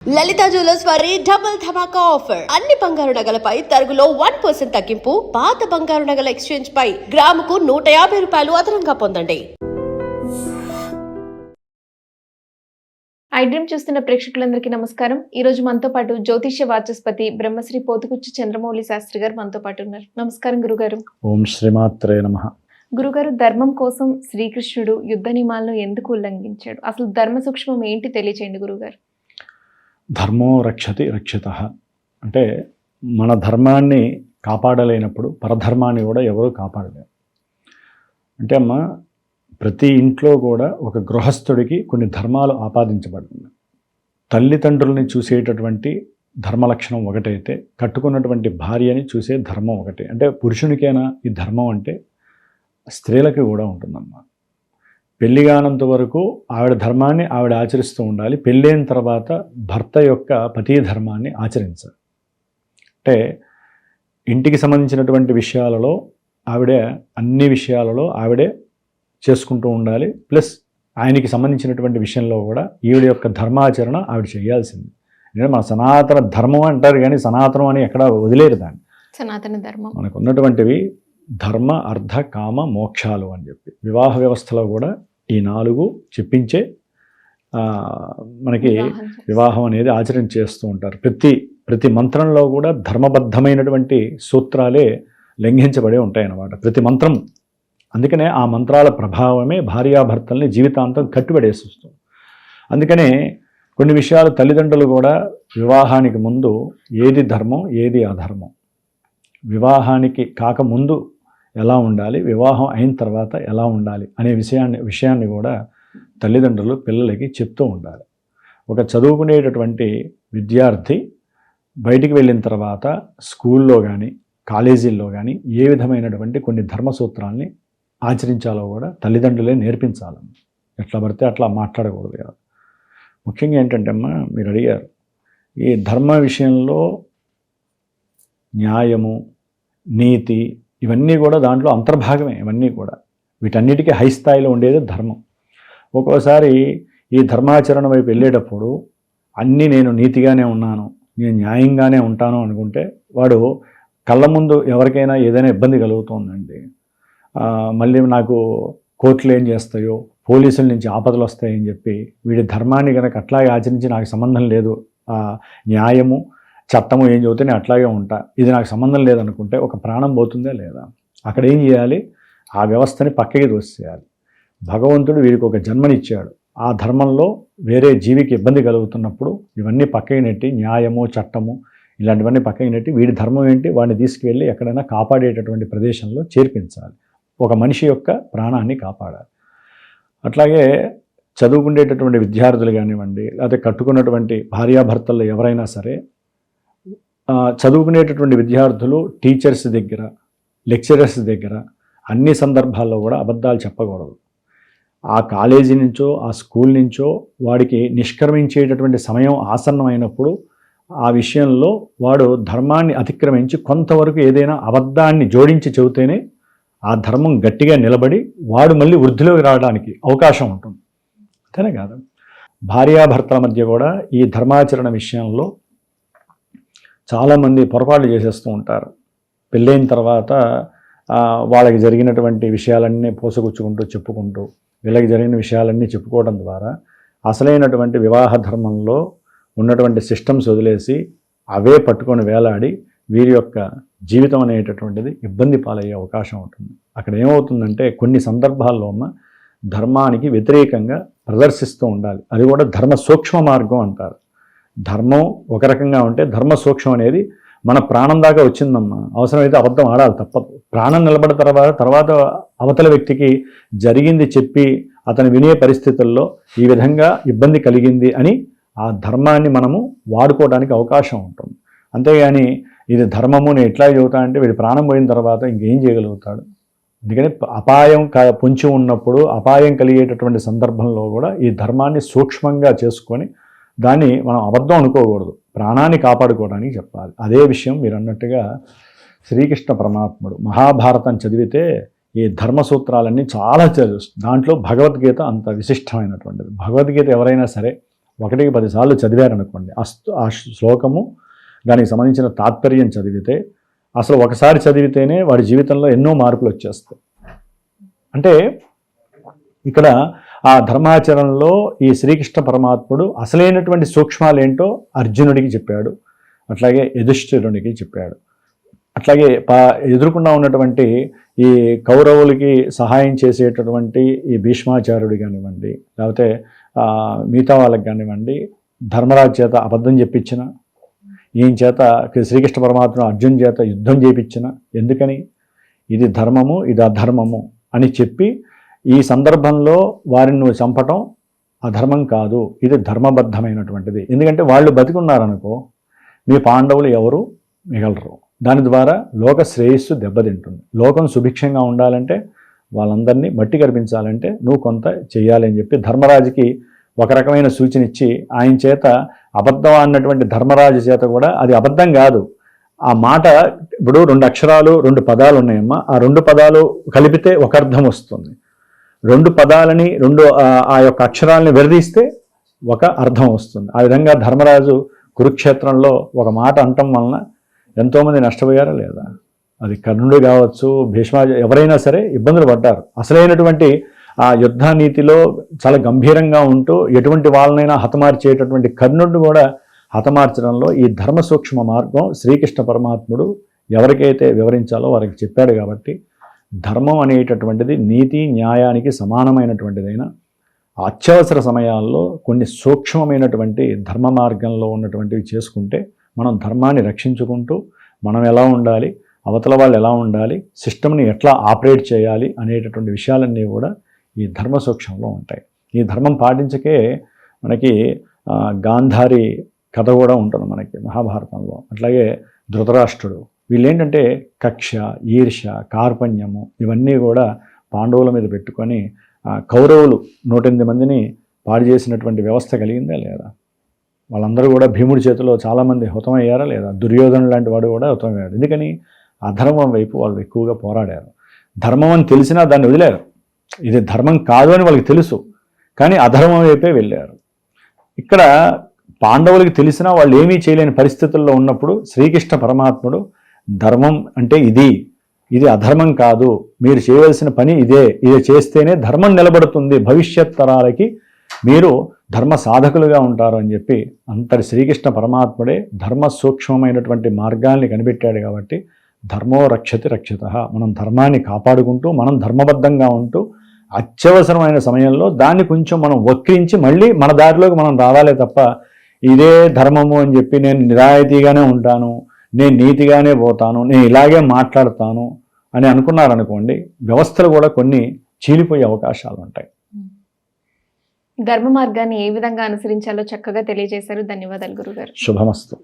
లలిత jewellers వారి double ధమాకా offer. అన్ని బంగారు నగలపై తరుగులో 1% తగ్గింపు. పాత బంగారు నగల ఎక్స్చేంజ్ పై గ్రాముకు 150 రూపాయలు అదనంగా పొందండి. ఐ డ్రీమ్ చూస్తున్న ప్రేక్షకులందరికీ నమస్కారం. ఈ రోజు మనతో పాటు జ్యోతిష్య వాచస్పతి బ్రహ్మశ్రీ పోతుకుచ్చు చంద్రమౌళి శాస్త్రి గారు మనతో పాటు ఉన్నారు. నమస్కారం గురుగారు. ఓం శ్రీమాత్రే నమః. గురుగారు, ధర్మం కోసం శ్రీకృష్ణుడు యుద్ధ నియమాలను ఎందుకు ఉల్లంఘించాడు? అసలు ధర్మ సూక్ష్మం ఏంటి తెలియచేయండి గురుగారు. ధర్మో రక్షతి రక్షితః అంటే మన ధర్మాన్ని కాపాడలేనప్పుడు పరధర్మాన్ని కూడా ఎవరూ కాపాడలేరు. అంటే అమ్మ, ప్రతి ఇంట్లో కూడా ఒక గృహస్థుడికి కొన్ని ధర్మాలు ఆపాదించబడుతున్నాయి. తల్లిదండ్రుల్ని చూసేటటువంటి ధర్మ లక్షణం ఒకటైతే కట్టుకున్నటువంటి భార్యని చూసే ధర్మం ఒకటే. అంటే పురుషునికైనా ఈ ధర్మం అంటే స్త్రీలకి కూడా ఉంటుందమ్మా. పెళ్లి కానంత వరకు ఆవిడ ధర్మాన్ని ఆవిడ ఆచరిస్తూ ఉండాలి. పెళ్ళైన తర్వాత భర్త యొక్క పతి ధర్మాన్ని ఆచరించాలి. అంటే ఇంటికి సంబంధించినటువంటి విషయాలలో ఆవిడే అన్ని విషయాలలో ఆవిడే చేసుకుంటూ ఉండాలి. ప్లస్ ఆయనకి సంబంధించినటువంటి విషయంలో కూడా ఈవిడ యొక్క ధర్మాచరణ ఆవిడ చేయాల్సింది. ఎందుకంటే మన సనాతన ధర్మం అంటారు, కానీ సనాతనం అని ఎక్కడ వదిలేరు దాన్ని. సనాతన ధర్మం మనకు ఉన్నటువంటివి ధర్మ అర్థ కామ మోక్షాలు అని చెప్పి వివాహ వ్యవస్థలో కూడా ఈ 4 చెప్పించే మనకి వివాహం అనేది ఆచరణ చేస్తూ ఉంటారు. ప్రతి మంత్రంలో కూడా ధర్మబద్ధమైనటువంటి సూత్రాలే లంఘించబడే ఉంటాయన్నమాట ప్రతి మంత్రం. అందుకనే ఆ మంత్రాల ప్రభావమే భార్యాభర్తల్ని జీవితాంతం కట్టుబడేస్తుంది. అందుకనే కొన్ని విషయాలు తల్లిదండ్రులు కూడా వివాహానికి ముందు ఏది ధర్మం ఏది అధర్మం, వివాహానికి కాకముందు ఎలా ఉండాలి, వివాహం అయిన తర్వాత ఎలా ఉండాలి అనే విషయాన్ని కూడా తల్లిదండ్రులు పిల్లలకి చెప్తూ ఉండాలి. ఒక చదువుకునేటటువంటి విద్యార్థి బయటికి వెళ్ళిన తర్వాత స్కూల్లో కానీ కాలేజీల్లో కానీ ఏ విధమైనటువంటి కొన్ని ధర్మసూత్రాల్ని ఆచరించాలో కూడా తల్లిదండ్రులే నేర్పించాలి. ఎట్లా పడితే అట్లా మాట్లాడకూడదు కదా. ముఖ్యంగా ఏంటంటే అమ్మా, మీరు అడిగారు ఈ ధర్మ విషయంలో న్యాయము నీతి ఇవన్నీ కూడా దాంట్లో అంతర్భాగమే. ఇవన్నీ కూడా వీటన్నిటికీ హై స్థాయిలో ఉండేది ధర్మం. ఒక్కోసారి ఈ ధర్మాచరణ వైపు వెళ్ళేటప్పుడు అన్నీ నేను నీతిగానే ఉన్నాను, నేను న్యాయంగానే ఉంటాను అనుకుంటే వాడు కళ్ళ ముందు ఎవరికైనా ఏదైనా ఇబ్బంది కలుగుతుందండి, మళ్ళీ నాకు కోర్టులు ఏం చేస్తాయో, పోలీసుల నుంచి ఆపదలు వస్తాయని చెప్పి వీడి ధర్మాన్ని కనుక అట్లాగే ఆచరించి నాకు సంబంధం లేదు, న్యాయము చట్టము ఏం చెబితే నేను అట్లాగే ఉంటా, ఇది నాకు సంబంధం లేదనుకుంటే ఒక ప్రాణం పోతుందా లేదా? అక్కడ ఏం చేయాలి? ఆ వ్యవస్థని పక్కకి తోసేయాలి. భగవంతుడు వీరికి ఒక జన్మనిచ్చాడు. ఆ ధర్మంలో వేరే జీవికి ఇబ్బంది కలుగుతున్నప్పుడు ఇవన్నీ పక్కకి నెట్టి, న్యాయము చట్టము ఇలాంటివన్నీ పక్కకి నెట్టి వీడి ధర్మం ఏంటి, వాడిని తీసుకువెళ్ళి ఎక్కడైనా కాపాడేటటువంటి ప్రదేశంలో చేర్పించాలి. ఒక మనిషి యొక్క ప్రాణాన్ని కాపాడాలి. అట్లాగే చదువుకునేటటువంటి విద్యార్థులు కానివ్వండి, లేకపోతే కట్టుకున్నటువంటి భార్యాభర్తలు ఎవరైనా సరే, చదువుకునేటటువంటి విద్యార్థులు టీచర్స్ దగ్గర, లెక్చరర్స్ దగ్గర అన్ని సందర్భాల్లో కూడా అబద్ధాలు చెప్పకూడదు. ఆ కాలేజీ నుంచో ఆ స్కూల్ నుంచో వాడికి నిష్క్రమించేటటువంటి సమయం ఆసన్నమైనప్పుడు ఆ విషయంలో వాడు ధర్మాన్ని అతిక్రమించి కొంతవరకు ఏదైనా అబద్ధాన్ని జోడించి చెబితేనే ఆ ధర్మం గట్టిగా నిలబడి వాడు మళ్ళీ వృద్ధిలోకి రావడానికి అవకాశం ఉంటుంది. అంతేనే కాదు, భార్యాభర్తల మధ్య కూడా ఈ ధర్మాచరణ విషయంలో చాలామంది పొరపాట్లు చేసేస్తూ ఉంటారు. పెళ్ళైన తర్వాత వాళ్ళకి జరిగినటువంటి విషయాలన్నీ పోసగుచ్చుకుంటూ చెప్పుకుంటూ, వీళ్ళకి జరిగిన విషయాలన్నీ చెప్పుకోవడం ద్వారా అసలైనటువంటి వివాహ ధర్మంలో ఉన్నటువంటి సిస్టమ్స్ వదిలేసి అవే పట్టుకొని వేలాడి వీరి యొక్క జీవితం అనేటటువంటిది ఇబ్బంది పాలయ్యే అవకాశం ఉంటుంది. అక్కడ ఏమవుతుందంటే కొన్ని సందర్భాల్లో ధర్మానికి వ్యతిరేకంగా ప్రదర్శిస్తూ ఉండాలి. అది కూడా ధర్మ సూక్ష్మ మార్గం అంటారు. ధర్మం ఒక రకంగా ఉంటే ధర్మ సూక్ష్మం అనేది మన ప్రాణం దాకా వచ్చిందమ్మా. అవసరమైతే అబద్ధం ఆడాలి, తప్పదు. ప్రాణం నిలబడిన తర్వాత అవతల వ్యక్తికి జరిగింది చెప్పి అతను వినే పరిస్థితుల్లో ఈ విధంగా ఇబ్బంది కలిగింది అని ఆ ధర్మాన్ని మనము వాడుకోవడానికి అవకాశం ఉంటుంది. అంతేగాని ఇది ధర్మము నేను ఎట్లా చెబుతా అంటే వీడి ప్రాణం పోయిన తర్వాత ఇంకేం చేయగలుగుతాడు? అందుకని అపాయం పొంచి ఉన్నప్పుడు, అపాయం కలిగేటటువంటి సందర్భంలో కూడా ఈ ధర్మాన్ని సూక్ష్మంగా చేసుకొని దాన్ని మనం అబద్ధం అనుకోకూడదు, ప్రాణాన్ని కాపాడుకోవడానికి చెప్పాలి. అదే విషయం మీరు అన్నట్టుగా శ్రీకృష్ణ పరమాత్ముడు మహాభారతం చదివితే ఈ ధర్మసూత్రాలన్నీ చాలా చదువు. దాంట్లో భగవద్గీత అంత విశిష్టమైనటువంటిది. భగవద్గీత ఎవరైనా సరే ఒకటికి 10 సార్లు చదివారనుకోండి, ఆ శ్లోకము దానికి సంబంధించిన తాత్పర్యం చదివితే, అసలు ఒకసారి చదివితేనే వాడి జీవితంలో ఎన్నో మార్పులు వచ్చేస్తాయి. అంటే ఇక్కడ ఆ ధర్మాచరణలో ఈ శ్రీకృష్ణ పరమాత్ముడు అసలైనటువంటి సూక్ష్మాలేంటో అర్జునుడికి చెప్పాడు, అట్లాగే యుధిష్ఠిరునికి చెప్పాడు. అట్లాగే ఎదురుకుండా ఉన్నటువంటి ఈ కౌరవులకి సహాయం చేసేటటువంటి ఈ భీష్మాచార్యుడు కానివ్వండి, లేకపోతే మిగతా వాళ్ళకి కానివ్వండి, ధర్మరాజు చేత అబద్ధం చెప్పించిన, ఈయన చేత శ్రీకృష్ణ పరమాత్మ అర్జున్ చేత యుద్ధం చేయించిన, ఎందుకని ఇది ధర్మము ఇది అధర్మము అని చెప్పి ఈ సందర్భంలో వారిని నువ్వు చంపటం అధర్మం కాదు, ఇది ధర్మబద్ధమైనటువంటిది. ఎందుకంటే వాళ్ళు బతికున్నారనుకో మీ పాండవులు ఎవరు మిగలరు. దాని ద్వారా లోక శ్రేయస్సు దెబ్బతింటుంది. లోకం సుభిక్షంగా ఉండాలంటే వాళ్ళందరినీ మట్టి కనిపించాలంటే నువ్వు కొంత చెయ్యాలి అని చెప్పి ధర్మరాజుకి ఒక రకమైన సూచన ఇచ్చి, ఆయన చేత అబద్ధం అన్నటువంటి ధర్మరాజు చేత కూడా అది అబద్ధం కాదు, ఆ మాట ఇప్పుడు 2 అక్షరాలు 2 పదాలు ఉన్నాయమ్మా, ఆ 2 పదాలు కలిపితే ఒక అర్థం వస్తుంది. 2 పదాలని ఆ యొక్క అక్షరాలని విడదీస్తే ఒక అర్థం వస్తుంది. ఆ విధంగా ధర్మరాజు కురుక్షేత్రంలో ఒక మాట అనటం వలన ఎంతోమంది నష్టపోయారా లేదా? అది కర్ణుడు కావచ్చు, ఎవరైనా సరే ఇబ్బందులు పడ్డారు. అసలైనటువంటి ఆ యుద్ధ నీతిలో చాలా గంభీరంగా ఉంటూ ఎటువంటి వాళ్ళనైనా హతమార్చేటటువంటి కర్ణుడిని కూడా హతమార్చడంలో ఈ ధర్మ సూక్ష్మ మార్గం శ్రీకృష్ణ పరమాత్ముడు ఎవరికైతే వివరించాలో వారికి చెప్పాడు. కాబట్టి ధర్మం అనేటటువంటిది నీతి న్యాయానికి సమానమైనటువంటిదైనా అత్యవసర సమయాల్లో కొన్ని సూక్ష్మమైనటువంటి ధర్మ మార్గంలో ఉన్నటువంటివి చేసుకుంటే మనం ధర్మాన్ని రక్షించుకుంటూ మనం ఎలా ఉండాలి, అవతల వాళ్ళు ఎలా ఉండాలి, సిస్టమ్ని ఎట్లా ఆపరేట్ చేయాలి అనేటటువంటి విషయాలన్నీ కూడా ఈ ధర్మ సూక్ష్మంలో ఉంటాయి. ఈ ధర్మం పాటించకే మనకి గాంధారి కథ కూడా ఉంటుంది మనకి మహాభారతంలో. అట్లాగే ధృతరాష్ట్రుడు, వీళ్ళేంటంటే కక్ష, ఈర్ష్య, కార్పణ్యము ఇవన్నీ కూడా పాండవుల మీద పెట్టుకొని కౌరవులు 108 మందిని పాడు చేసినటువంటి వ్యవస్థ కలిగిందా లేదా? వాళ్ళందరూ కూడా భీముడి చేతిలో చాలామంది హతమయ్యారా లేదా? దుర్యోధను లాంటి వాడు కూడా హతమయ్యాడు. ఎందుకని? అధర్మం వైపు వాళ్ళు ఎక్కువగా పోరాడారు. ధర్మం అని తెలిసినా దాన్ని వదిలేరు. ఇది ధర్మం కాదు అని వాళ్ళకి తెలుసు, కానీ అధర్మం వైపే వెళ్ళారు. ఇక్కడ పాండవులకి తెలిసినా వాళ్ళు ఏమీ చేయలేని పరిస్థితుల్లో ఉన్నప్పుడు శ్రీకృష్ణ పరమాత్ముడు ధర్మం అంటే ఇది అధర్మం కాదు, మీరు చేయవలసిన పని ఇది చేస్తేనే ధర్మం నిలబడుతుంది, భవిష్యత్ తరాలకి మీరు ధర్మ సాధకులుగా ఉంటారు అని చెప్పి అంతటి శ్రీకృష్ణ పరమాత్ముడే ధర్మ సూక్ష్మమైనటువంటి మార్గాల్ని కనిపెట్టాడు. కాబట్టి ధర్మో రక్షతి రక్షితః, మనం ధర్మాన్ని కాపాడుకుంటూ మనం ధర్మబద్ధంగా ఉంటూ అత్యవసరమైన సమయంలో దాన్ని కొంచెం మనం వక్రించి మళ్ళీ మన దారిలోకి మనం రావాలే తప్ప ఇదే ధర్మము అని చెప్పి నేను నిజాయితీగానే ఉంటాను, నేను నీతిగానే పోతాను, నేను ఇలాగే మాట్లాడతాను అని అనుకున్నారనుకోండి, వ్యవస్థలు కూడా కొన్ని చీలిపోయే అవకాశాలు ఉంటాయి. ధర్మ మార్గాన్ని ఏ విధంగా అనుసరించాలో చక్కగా తెలియజేశారు. ధన్యవాదాలు గురుగారు. శుభమస్తు.